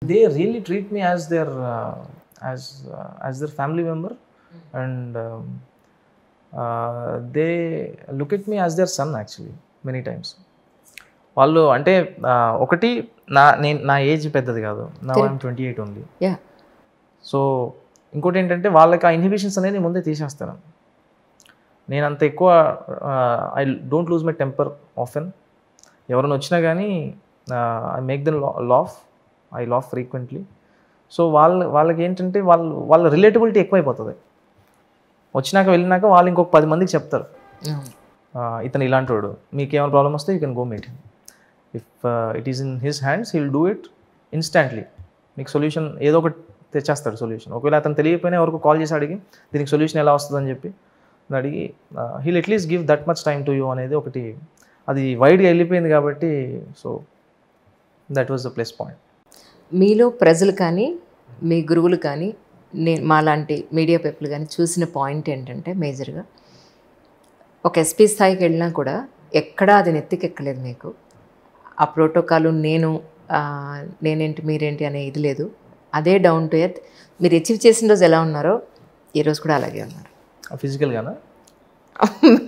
They really treat me as their as their family member, and they look at me as their son actually many times. వాళ్ళు అంటే ఒకటి నా age పెద్దది కాదు, నా I'm 28 only. So ఇంకోటి ఏంటంటే వాళ్ళకి ఆ ఇన్హిబిషన్స్ అనేది ముందే తీసేస్తాను. నేను అంత ఎక్కువ I don't lose my temper often. ఎవరైనా వచ్చినా కానీ I make them I laugh frequently. So వాళ్ళకి ఏంటంటే వాళ్ళ రిలేటబిలిటీ ఎక్కువైపోతుంది. వచ్చినాక వెళ్ళినాక వాళ్ళు ఇంకొక 10 మందికి చెప్తారు, ఇతను ఇలాంటి వాడు, మీకు ఏమైనా ప్రాబ్లం వస్తే you can go meet him. If it is in his hands he'll do it instantly. మీకు సొల్యూషన్ ఏదో ఒకటి తెచ్చేస్తాడు సొల్యూషన్. ఒకవేళ అతను తెలియకపోయినా ఎవరికి కాల్ చేసి అడిగి దీనికి సొల్యూషన్ ఎలా వస్తుందని చెప్పి అడిగి he'll at least give that much time to you అనేది ఒకటి, అది వైడ్గా వెళ్ళిపోయింది కాబట్టి. So that was the plus point. మీలో ప్రజలు కానీ మీ గురువులు కానీ మాలాంటి మీడియా పీపుల్ కానీ చూసిన పాయింట్ ఏంటంటే మేజర్గా ఒక ఎస్పీ స్థాయికి వెళ్ళినా కూడా ఎక్కడా అది నెత్తికెక్కలేదు మీకు. ఆ ప్రోటోకాలు నేనేంటి మీరేంటి అనే ఇది లేదు. అదే డౌన్ టు ఎర్త్. మీరు అచీవ్ చేసిన రోజు ఎలా ఉన్నారో ఈరోజు కూడా అలాగే ఉన్నారు. ఫిజికల్గానా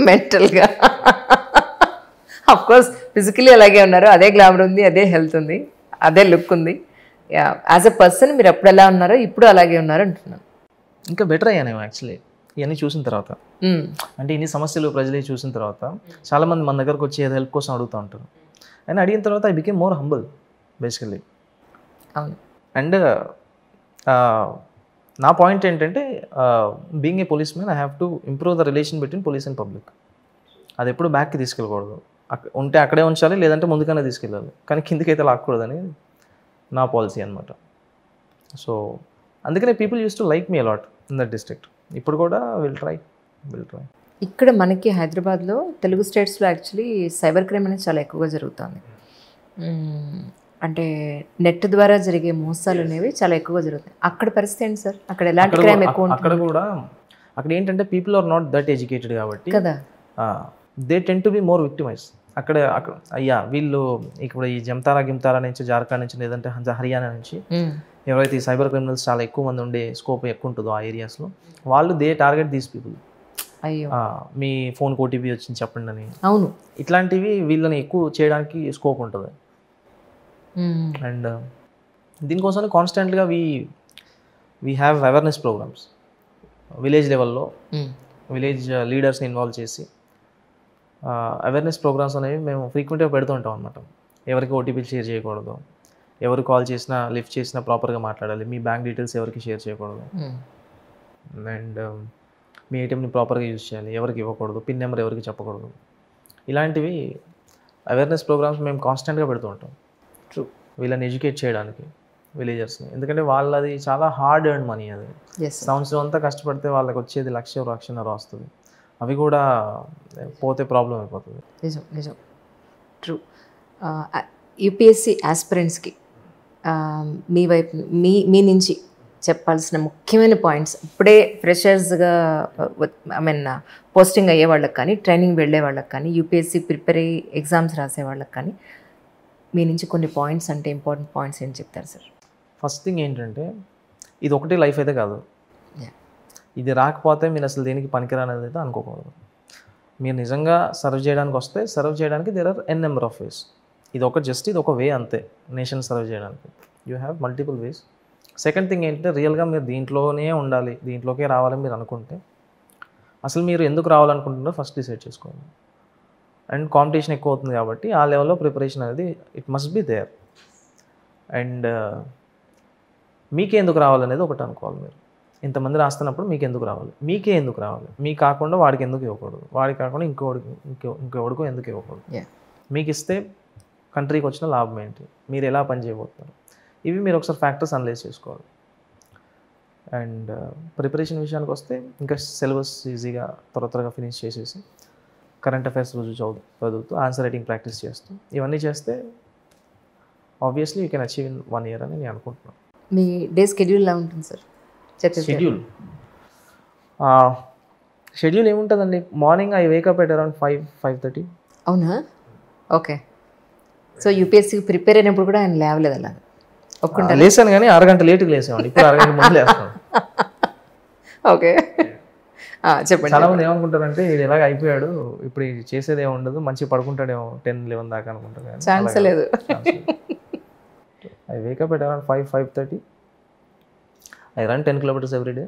మెంటల్గా అఫ్కోర్స్ ఫిజికలీ అలాగే ఉన్నారు. అదే గ్లామర్ ఉంది, అదే హెల్త్ ఉంది, అదే లుక్ ఉంది. యాజ్ ఎ పర్సన్ మీరు ఎప్పుడు ఎలా ఉన్నారో ఇప్పుడు అలాగే ఉన్నారు అంటున్నాను. ఇంకా బెటర్ అయ్యాను యాక్చువల్లీ ఇవన్నీ చూసిన తర్వాత. అంటే ఇన్ని సమస్యలు ప్రజలే చూసిన తర్వాత చాలామంది మన దగ్గరకు వచ్చి ఏదో హెల్ప్ కోసం అడుగుతూ ఉంటారు. అండ్ అడిగిన తర్వాత I became more humble basically. అవును. అండ్ నా పాయింట్ ఏంటంటే being a police man I have to improve the relation between police and public. అది ఎప్పుడు బ్యాక్కి తీసుకెళ్ళకూడదు. ఉంటే అక్కడే ఉంచాలి, లేదంటే ముందుగానే తీసుకెళ్ళాలి, కానీ కిందికైతే లాక్కూడదని నా పాలసీ అనమాట. సో అందుకనే people use to like me a lot in that district. ఇప్పుడు కూడా విల్ ట్రై. ఇక్కడ మనకి హైదరాబాద్లో తెలుగు స్టేట్స్లో యాక్చువల్లీ సైబర్ క్రైమ్ అనేది చాలా ఎక్కువగా జరుగుతుంది. అంటే నెట్ ద్వారా జరిగే మోసాలు అనేవి చాలా ఎక్కువగా జరుగుతాయి. అక్కడ పరిస్థితి ఏంటి సార్? అక్కడ ఎలాంటి క్రైమ్ ఎక్కువ? అక్కడ కూడా అక్కడ ఏంటంటే people are not that educated కాబట్టి కదా, they tend to be more victimise. అక్కడ అయ్యా వీళ్ళు ఇప్పుడు ఈ గిమ్తారా నుంచి, జార్ఖండ్ నుంచి, లేదంటే హర్యానా నుంచి ఎవరైతే ఈ సైబర్ క్రిమినల్స్ చాలా ఎక్కువ మంది ఉండే స్కోప్ ఎక్కువ ఉంటుందో ఆ ఏరియాస్లో, వాళ్ళు దే టార్గెట్ దీస్ పీపుల్. అయ్యో మీ ఫోన్కి ఓటీపీ వచ్చింది చెప్పండి అని. అవును, ఇట్లాంటివి వీళ్ళని ఎక్కువ చేయడానికి స్కోప్ ఉంటుంది. అండ్ దీనికోసం కాన్స్టెంట్గా we have awareness programmes village లెవెల్లో. విలేజ్ లీడర్స్ని ఇన్వాల్వ్ చేసి అవేర్నెస్ ప్రోగ్రామ్స్ అనేవి మేము ఫ్రీక్వెంట్గా పెడుతూ ఉంటాం అనమాట. ఎవరికి ఓటీపీలు షేర్ చేయకూడదు, ఎవరు కాల్ చేసినా లిఫ్ట్ చేసినా ప్రాపర్గా మాట్లాడాలి, మీ బ్యాంక్ డీటెయిల్స్ ఎవరికి షేర్ చేయకూడదు, అండ్ మీ ఏటీఎంని ప్రాపర్గా యూజ్ చేయాలి, ఎవరికి ఇవ్వకూడదు, పిన్ నెంబర్ ఎవరికి చెప్పకూడదు. ఇలాంటివి అవేర్నెస్ ప్రోగ్రామ్స్ మేము కాన్స్టెంట్గా పెడుతూ ఉంటాం. ట్రూ. వీళ్ళని ఎడ్యుకేట్ చేయడానికి విలేజర్స్ని. ఎందుకంటే వాళ్ళది చాలా హార్డ్ ఎర్న్ మనీ. అది సంవత్సరం అంతా కష్టపడితే వాళ్ళకి వచ్చేది 1,00,000 వస్తుంది. అవి కూడా పోతే ప్రాబ్లం అయిపోతుంది. నిజం. ట్రూ. యూపీఎస్సీ ఆస్పిరెంట్స్కి మీ వైపు మీ నుంచి చెప్పాల్సిన ముఖ్యమైన పాయింట్స్, ఇప్పుడే ఫ్రెషర్స్గా పోస్టింగ్ అయ్యే వాళ్ళకి కానీ, ట్రైనింగ్ వెళ్ళే వాళ్ళకి కానీ, యూపీఎస్సీ ప్రిపేర్ అయ్యి ఎగ్జామ్స్ రాసే వాళ్ళకి కానీ మీ నుంచి కొన్ని పాయింట్స్, అంటే ఇంపార్టెంట్ పాయింట్స్ ఏం చెప్తారు సార్? ఫస్ట్ థింగ్ ఏంటంటే ఇది ఒకటే లైఫ్ అయితే కాదు. ఇది రాకపోతే మీరు అసలు దేనికి పనికిరానేది అయితే అనుకోకూడదు. మీరు నిజంగా సర్వ్ చేయడానికి వస్తే సర్వ్ చేయడానికి there are n number of ways. ఇది ఒక వే అంతే నేషన్ సర్వ్ చేయడానికి. You have multiple ways. Second thing ఏంటంటే రియల్గా మీరు దీంట్లోనే ఉండాలి, దీంట్లోకే రావాలని మీరు అనుకుంటే అసలు మీరు ఎందుకు రావాలనుకుంటున్నారో ఫస్ట్ డిసైడ్ చేసుకోవాలి. అండ్ కాంపిటీషన్ ఎక్కువ అవుతుంది కాబట్టి ఆ లెవెల్లో ప్రిపరేషన్ అనేది it must be there. And మీకే ఎందుకు రావాలనేది ఒకటి అనుకోవాలి. మీరు ఇంతమంది రాస్తున్నప్పుడు మీకు ఎందుకు రావాలి, మీకు కాకుండా వాడికి ఎందుకు ఇవ్వకూడదు, వాడికి కాకుండా ఇంకెవడికో ఎందుకు ఇవ్వకూడదు, మీకు ఇస్తే కంట్రీకి వచ్చిన లాభం ఏంటి, మీరు ఎలా పని చేయబోతున్నారు, ఇవి మీరు ఒకసారి ఫ్యాక్టర్స్ అనలైజ్ చేసుకోవాలి. అండ్ ప్రిపరేషన్ విషయానికి వస్తే ఇంకా సిలబస్ ఈజీగా త్వరగా ఫినిష్ చేసేసి కరెంట్ అఫైర్స్ రోజు చదువుతూ ఆన్సర్ రైటింగ్ ప్రాక్టీస్ చేస్తూ ఇవన్నీ చేస్తే obviously you can achieve in 1 year అని నేను అనుకుంటున్నాను. మీ డే షెడ్యూల్ ఎలా ఉంటుంది సార్? షెడ్యూల్ ఏముంటుందండి, morning I wake up at around 5:30. అవునా? ఓకే. సో యూపీఎస్సీకి ప్రిపేర్ అయినప్పుడు కూడా ఆయన లేవలేదు అలా? లేసాను కానీ అరగంట లేటుగా లేసామండి, ఇప్పుడు అరగంట ముందు లేస్తాను. ఓకే చెప్పండి. చాలా మంది ఏమనుకుంటారంటే ఇది ఎలాగ అయిపోయాడు, ఇప్పుడు ఇది చేసేది ఏమి ఉండదు, మంచిగా పడుకుంటాడేమో 10-11 దాకా అనుకుంటారు. కానీ ఛాన్స్ లేదు. I wake up at around 5-5:30. I run 10 kilometers every day.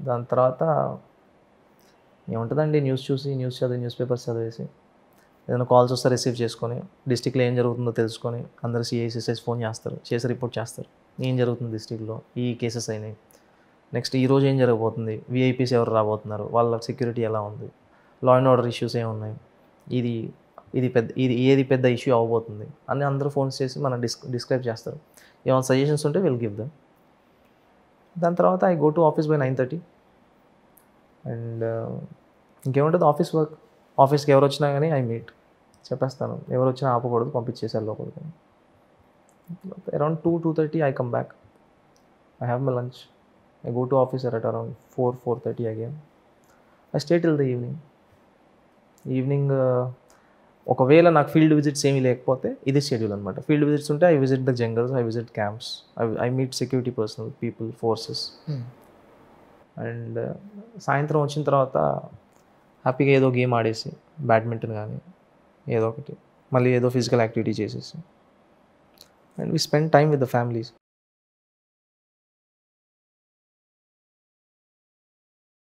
దాని తర్వాత ఏముంటుందండి, న్యూస్ చూసి, న్యూస్ చదివి, న్యూస్ పేపర్స్ చదివేసి, ఏదైనా కాల్స్ వస్తే రిసీవ్ చేసుకొని, డిస్టిక్లో ఏం జరుగుతుందో తెలుసుకొని, అందరు సిఐసిఎస్ ఫోన్ చేస్తారు, చేసి రిపోర్ట్ చేస్తారు ఏం జరుగుతుంది డిస్టిక్లో, ఈ కేసెస్ అయినాయి, నెక్స్ట్ ఈరోజు ఏం జరగబోతుంది, విఐపీస్ ఎవరు రాబోతున్నారు, వాళ్ళ సెక్యూరిటీ ఎలా ఉంది, లా అండ్ ఆర్డర్ ఇష్యూస్ ఏమున్నాయి, ఏది పెద్ద ఇష్యూ అవ్వబోతుంది అని అందరూ ఫోన్స్ చేసి మనం డిస్క్రైబ్ చేస్తారు. ఏమైనా సజెషన్స్ ఉంటే విల్ గివ్ దెమ్. దాని తర్వాత I go to office by 9:30. And ఇంకేముంటుంది ఆఫీస్ వర్క్. ఆఫీస్కి ఎవరు వచ్చినా కానీ ఐ మీట్, చెప్పేస్తాను ఎవరు వచ్చినా ఆపకూడదు, పంపించేసారు లోపలికి. Around 2-2:30 I come back, I have my lunch, I go to office at around 4-4:30 again. I stay till the evening ఒకవేళ నాకు ఫీల్డ్ విజిట్స్ ఏమీ లేకపోతే ఇది షెడ్యూల్ అనమాట. ఫీల్డ్ విజిట్స్ ఉంటే I visit the jungles, I visit camps, I meet security personal people, forces. And సాయంత్రం వచ్చిన తర్వాత హ్యాపీగా ఏదో గేమ్ ఆడేసి, బ్యాడ్మింటన్ కానీ ఏదో ఒకటి, మళ్ళీ ఏదో ఫిజికల్ యాక్టివిటీ చేసేసి, and we spend time with the families.